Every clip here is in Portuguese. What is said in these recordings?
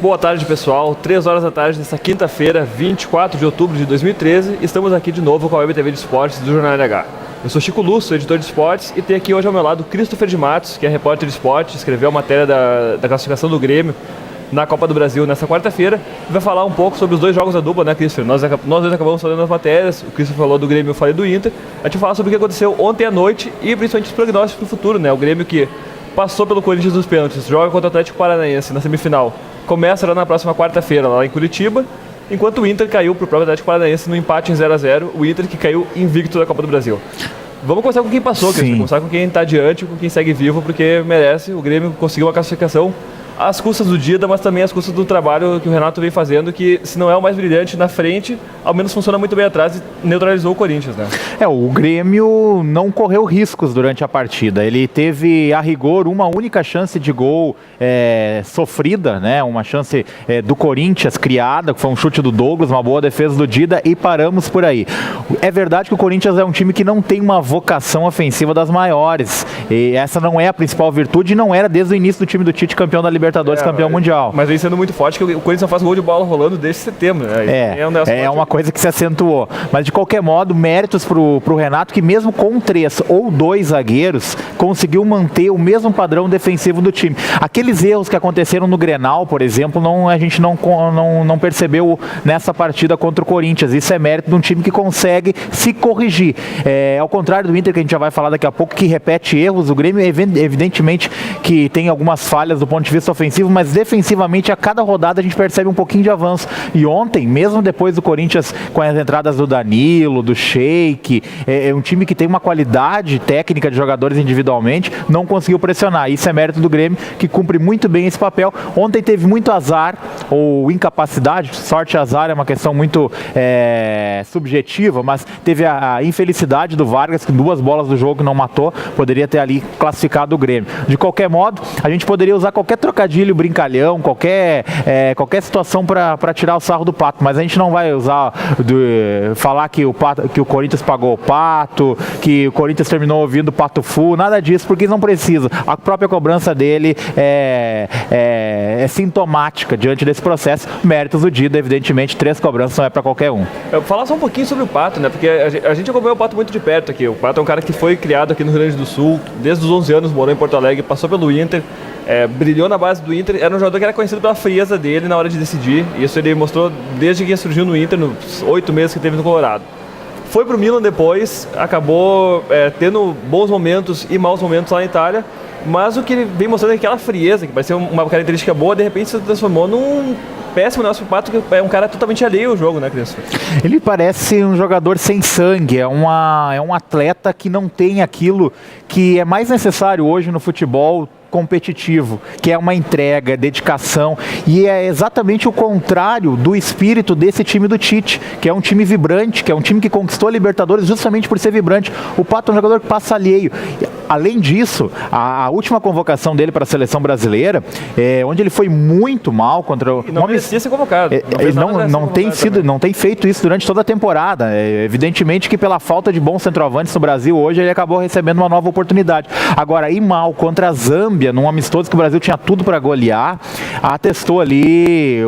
Boa tarde, pessoal. 3 horas da tarde desta quinta-feira, 24 de outubro de 2013. Estamos aqui de novo com a Web TV de Esportes do Jornal NH. Eu sou Chico Lúcio, editor de esportes, e tenho aqui hoje ao meu lado Christopher de Matos, que é repórter de esporte, escreveu a matéria da classificação do Grêmio na Copa do Brasil nesta quarta-feira, e vai falar um pouco sobre os dois jogos da dupla, né, Christopher? Nós dois acabamos falando as matérias, o Christopher falou do Grêmio, eu falei do Inter. A gente vai falar sobre o que aconteceu ontem à noite e principalmente os prognósticos para o futuro, né? O Grêmio que passou pelo Corinthians nos pênaltis, joga contra o Atlético Paranaense na semifinal, começa lá na próxima quarta-feira, lá em Curitiba, enquanto o Inter caiu para o próprio Atlético Paranaense no empate em 0-0, o Inter que caiu invicto da Copa do Brasil. Vamos começar com quem passou, Christopher, começar com quem está adiante, com quem segue vivo, porque merece. O Grêmio conseguiu uma classificação às custas do Dida, mas também às custas do trabalho que o Renato vem fazendo, que se não é o mais brilhante na frente, ao menos funciona muito bem atrás e neutralizou o Corinthians, né? O Grêmio não correu riscos durante a partida. Ele teve, a rigor, uma única chance de gol sofrida, né? Uma chance do Corinthians criada, que foi um chute do Douglas, uma boa defesa do Dida, e paramos por aí. É verdade que o Corinthians é um time que não tem uma vocação ofensiva das maiores, e essa não é a principal virtude, e não era desde o início do time do Tite, campeão da Libertadores, campeão mundial. Mas vem sendo muito forte que o Corinthians não faz gol de bola rolando desde setembro, né? É uma coisa que se acentuou. Mas de qualquer modo, méritos pro Renato, que mesmo com 3 ou 2 zagueiros, conseguiu manter o mesmo padrão defensivo do time. Aqueles erros que aconteceram no Grenal, por exemplo, a gente não percebeu nessa partida contra o Corinthians. Isso é mérito de um time que consegue se corrigir. Ao contrário do Inter, que a gente já vai falar daqui a pouco, que repete erros, o Grêmio evidentemente que tem algumas falhas do ponto de vista ofensivo, mas defensivamente a cada rodada a gente percebe um pouquinho de avanço. E ontem, mesmo depois do Corinthians, com as entradas do Danilo, do Sheik, é um time que tem uma qualidade técnica de jogadores individualmente, não conseguiu pressionar. Isso é mérito do Grêmio, que cumpre muito bem esse papel. Ontem teve muito azar, ou incapacidade, sorte e azar é uma questão muito subjetiva, mas teve a infelicidade do Vargas, que 2 bolas do jogo não matou, poderia ter ali classificado o Grêmio. De qualquer modo, a gente poderia usar qualquer trocadilho, brincalhão, qualquer situação para tirar o sarro do Pato, mas a gente não vai usar falar que o Corinthians pagou o Pato, que o Corinthians terminou ouvindo o Pato Fu, nada disso, porque não precisa. A própria cobrança dele é sintomática diante desse processo. Méritos do Dida, evidentemente, 3 cobranças não é para qualquer um. Eu vou falar só um pouquinho sobre o Pato, né? Porque a gente acompanhou o Pato muito de perto aqui. O Pato é um cara que foi criado aqui no Rio Grande do Sul, desde os 11 anos morou em Porto Alegre, passou pelo Inter, brilhou na base do Inter, era um jogador que era conhecido pela frieza dele na hora de decidir. Isso ele mostrou desde que surgiu no Inter, nos 8 meses que teve no Colorado. Foi pro Milan depois, acabou tendo bons momentos e maus momentos lá na Itália, mas o que ele vem mostrando é aquela frieza, que parecia uma característica boa, de repente se transformou num péssimo negócio pro Pato, que é um cara totalmente alheio ao jogo, né, Cristo? Ele parece um jogador sem sangue, é um atleta que não tem aquilo que é mais necessário hoje no futebol competitivo, que é uma entrega, dedicação, e é exatamente o contrário do espírito desse time do Tite, que é um time vibrante, que é um time que conquistou a Libertadores justamente por ser vibrante. O Pato é um jogador que passa alheio. Além disso, a última convocação dele para a seleção brasileira, onde ele foi muito mal contra o... Não merecia ser convocado. Ele não tem feito isso durante toda a temporada. Evidentemente que pela falta de bons centroavantes no Brasil, hoje ele acabou recebendo uma nova oportunidade. Agora, ir mal contra a Zâmbia, num amistoso que o Brasil tinha tudo para golear, atestou ali,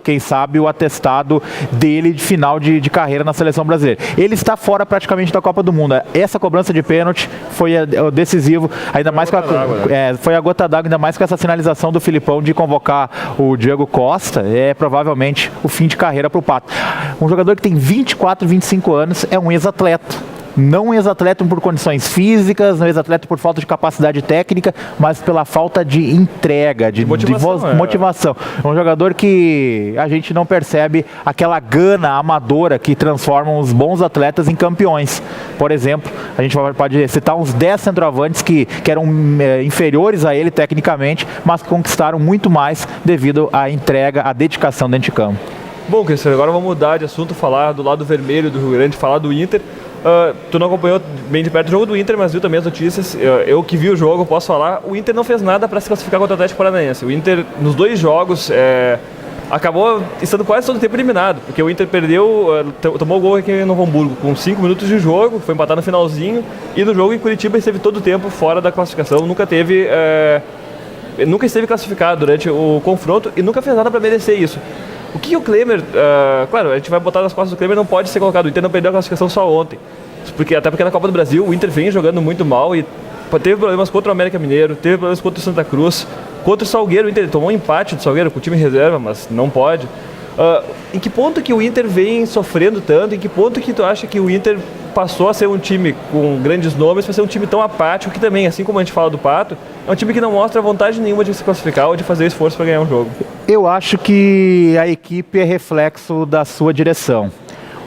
quem sabe, o atestado dele de final de carreira na seleção brasileira. Ele está fora praticamente da Copa do Mundo. Essa cobrança de pênalti foi decisivo, ainda mais foi a gota d'água, ainda mais com essa sinalização do Filipão de convocar o Diego Costa, provavelmente o fim de carreira para o Pato. Um jogador que tem 24, 25 anos, é um ex-atleta. Não ex-atleta por condições físicas, não ex-atleta por falta de capacidade técnica, mas pela falta de entrega, de motivação. É um jogador que a gente não percebe aquela gana amadora que transforma os bons atletas em campeões. Por exemplo, a gente pode citar uns 10 centroavantes que eram inferiores a ele tecnicamente, mas que conquistaram muito mais devido à entrega, à dedicação dentro de campo. Bom, Cristiano, agora vamos mudar de assunto, falar do lado vermelho do Rio Grande, falar do Inter. Tu não acompanhou bem de perto o jogo do Inter, mas viu também as notícias. Eu que vi o jogo, posso falar, o Inter não fez nada para se classificar contra o Atlético Paranaense. O Inter, nos 2 jogos, acabou estando quase todo o tempo eliminado, porque o Inter perdeu, tomou o gol aqui no Hamburgo com 5 minutos de jogo, foi empatar no finalzinho, e no jogo em Curitiba esteve todo o tempo fora da classificação, nunca teve Ele nunca esteve classificado durante o confronto e nunca fez nada para merecer isso. O que o Klemer... claro, a gente vai botar nas costas do Klemer, não pode ser colocado. O Inter não perdeu a classificação só ontem. Até porque na Copa do Brasil o Inter vem jogando muito mal e teve problemas contra o América Mineiro, teve problemas contra o Santa Cruz, contra o Salgueiro. O Inter tomou um empate do Salgueiro com o time reserva, mas não pode. Em que ponto que o Inter vem sofrendo tanto? Em que ponto que tu acha que o Inter passou a ser um time com grandes nomes para ser um time tão apático que também, assim como a gente fala do Pato, é um time que não mostra vontade nenhuma de se classificar ou de fazer esforço para ganhar um jogo? Eu acho que a equipe é reflexo da sua direção.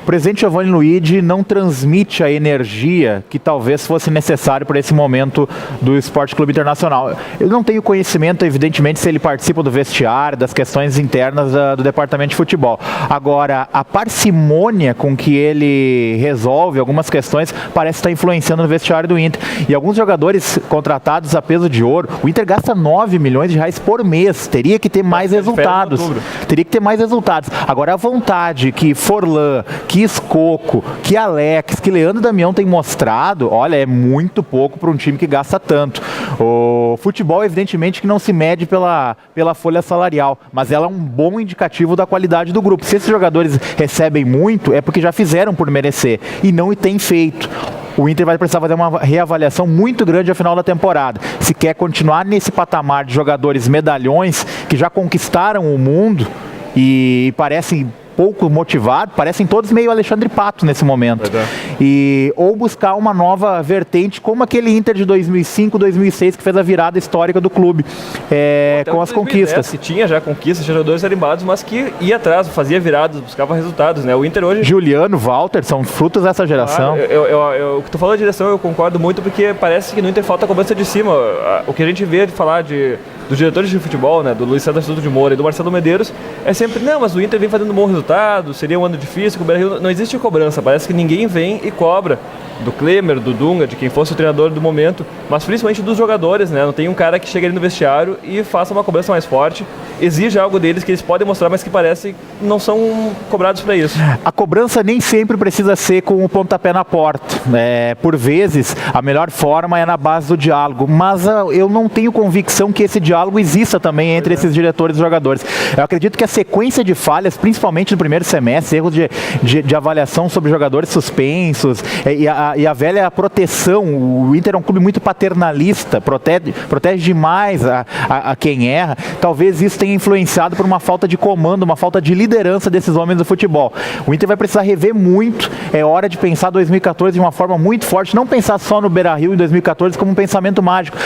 O presidente Giovanni Luigi não transmite a energia que talvez fosse necessário para esse momento do Esporte Clube Internacional. Eu não tenho conhecimento, evidentemente, se ele participa do vestiário, das questões internas do departamento de futebol. Agora, a parcimônia com que ele resolve algumas questões parece estar influenciando no vestiário do Inter. E alguns jogadores contratados a peso de ouro, o Inter gasta 9 milhões de reais por mês. Teria que ter mais resultados. Teria que ter mais resultados. Agora, a vontade que Forlan, que Escoco, que Alex, que Leandro Damião tem mostrado, olha, é muito pouco para um time que gasta tanto. O futebol, evidentemente, que não se mede pela folha salarial, mas ela é um bom indicativo da qualidade do grupo. Se esses jogadores recebem muito, é porque já fizeram por merecer e não têm feito. O Inter vai precisar fazer uma reavaliação muito grande ao final da temporada. Se quer continuar nesse patamar de jogadores medalhões que já conquistaram o mundo e parecem pouco motivados, parecem todos meio Alexandre Pato nesse momento. Ou buscar uma nova vertente, como aquele Inter de 2005, 2006, que fez a virada histórica do clube, com as 2010, conquistas. Que tinha já conquistas, tinha jogadores arimbados, mas que ia atrás, fazia viradas, buscava resultados, né? O Inter hoje... Juliano, Walter, são frutos dessa geração. O que tu falou da direção, eu concordo muito, porque parece que no Inter falta a cobrança de cima. O que a gente vê de falar dos diretores de futebol, né, do Luiz César Souto de Moura e do Marcelo Medeiros, é sempre, não, mas o Inter vem fazendo um bom resultado, seria um ano difícil, com o Beira-Rio. Não existe cobrança, parece que ninguém vem e cobra do Klemer, do Dunga, de quem fosse o treinador do momento, mas principalmente dos jogadores, né? Não tem um cara que chega ali no vestiário e faça uma cobrança mais forte, exige algo deles que eles podem mostrar, mas que parece não são cobrados para isso. A cobrança nem sempre precisa ser com o pontapé na porta. Por vezes, a melhor forma é na base do diálogo, mas eu não tenho convicção que esse diálogo exista também entre esses diretores e jogadores. Eu acredito que a sequência de falhas, principalmente no primeiro semestre, erros de avaliação sobre jogadores suspensos e a velha proteção. O Inter é um clube muito paternalista, protege demais a quem erra. Talvez isso tenha influenciado por uma falta de comando, uma falta de liderança desses homens do futebol. O Inter vai precisar rever muito. É hora de pensar 2014 de uma forma muito forte, não pensar só no Beira-Rio em 2014 como um pensamento mágico.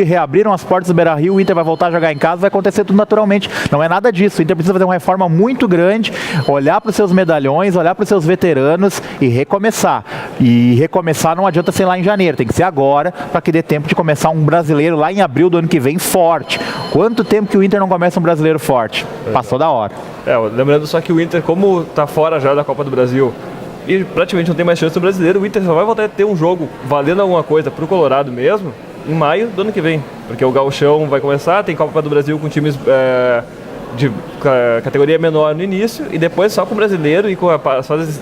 Reabriram as portas do Beira-Rio, o Inter vai voltar a jogar em casa, vai acontecer tudo naturalmente. Não é nada disso. O Inter precisa fazer uma reforma muito grande, olhar para os seus medalhões, olhar para os seus veteranos e recomeçar. E recomeçar não adianta ser lá em janeiro, tem que ser agora, para que dê tempo de começar um brasileiro lá em abril do ano que vem forte. Quanto tempo que o Inter não começa um brasileiro forte? Passou da hora. Lembrando só que o Inter, como está fora já da Copa do Brasil e praticamente não tem mais chance no brasileiro, o Inter só vai voltar a ter um jogo valendo alguma coisa para o Colorado mesmo em maio do ano que vem, porque o Gauchão vai começar, tem Copa do Brasil com times de categoria menor no início e depois só com o brasileiro e com as fases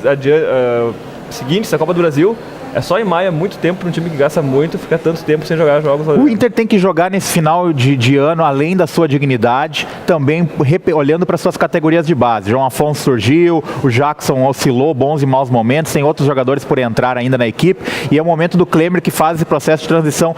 seguintes da Copa do Brasil. É só em maio, é muito tempo para um time que gasta muito, ficar tanto tempo sem jogar jogos. O Inter tem que jogar nesse final de ano, além da sua dignidade, também olhando para suas categorias de base. João Afonso surgiu, o Jackson oscilou, bons e maus momentos, tem outros jogadores por entrar ainda na equipe, e é o momento do Klemer, que faz esse processo de transição,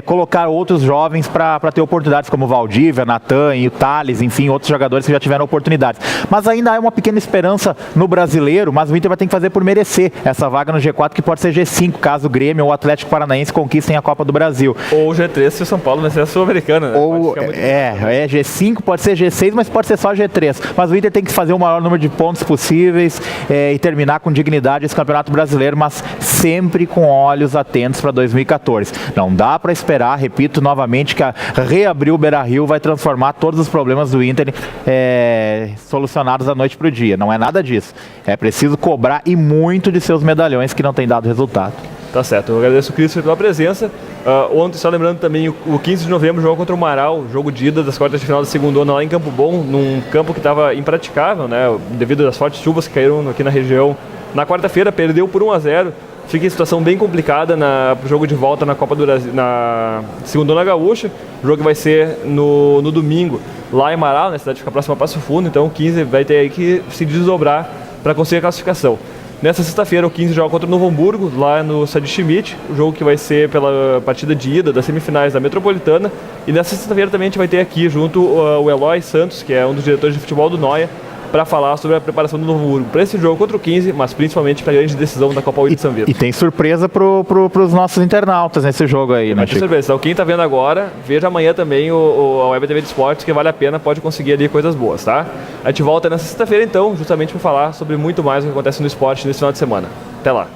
colocar outros jovens para ter oportunidades, como o Valdívia, Natan e o Thales, enfim, outros jogadores que já tiveram oportunidades. Mas ainda há uma pequena esperança no brasileiro, mas o Inter vai ter que fazer por merecer essa vaga no G4, que pode ser G5, caso o Grêmio ou o Atlético Paranaense conquistem a Copa do Brasil. Ou G3 se o São Paulo vencer a Sul-Americana, né? Ou G5, pode ser G6, mas pode ser só G3. Mas o Inter tem que fazer o maior número de pontos possíveis e terminar com dignidade esse Campeonato Brasileiro, mas sempre com olhos atentos para 2014. Não dá para esperar, repito novamente, que reabrir o Beira-Rio vai transformar todos os problemas do Inter solucionados da noite para o dia. Não é nada disso. É preciso cobrar e muito de seus medalhões que não têm dado resultado. Tá certo, eu agradeço o Cristo pela presença. Ontem, só lembrando também, o 15 de novembro, jogo contra o Marau, jogo de ida das quartas de final da segunda onda lá em Campo Bom, num campo que estava impraticável, né, devido às fortes chuvas que caíram aqui na região. Na quarta-feira, perdeu por 1-0. fica em situação bem complicada pro jogo de volta na Copa do Brasil, na Segundona Gaúcha. O jogo vai ser no domingo, lá em Marau, na cidade que fica próxima a Passo Fundo, então o 15 vai ter aí que se desdobrar para conseguir a classificação. Nessa sexta-feira, o 15 joga contra o Novo Hamburgo, lá no Sadi Schmidt, o jogo que vai ser pela partida de ida das semifinais da Metropolitana. E nessa sexta-feira também a gente vai ter aqui junto o Eloy Santos, que é um dos diretores de futebol do Noia, para falar sobre a preparação do Novo Hamburgo para esse jogo contra o 15, mas principalmente para a grande decisão da Copa 8 de São Vito. E tem surpresa pros nossos internautas nesse jogo aí, né, Chico? Surpresa. Então, quem está vendo agora, veja amanhã também a Web TV de Esportes, que vale a pena, pode conseguir ali coisas boas, tá? A gente volta nessa sexta-feira, então, justamente para falar sobre muito mais o que acontece no esporte nesse final de semana. Até lá!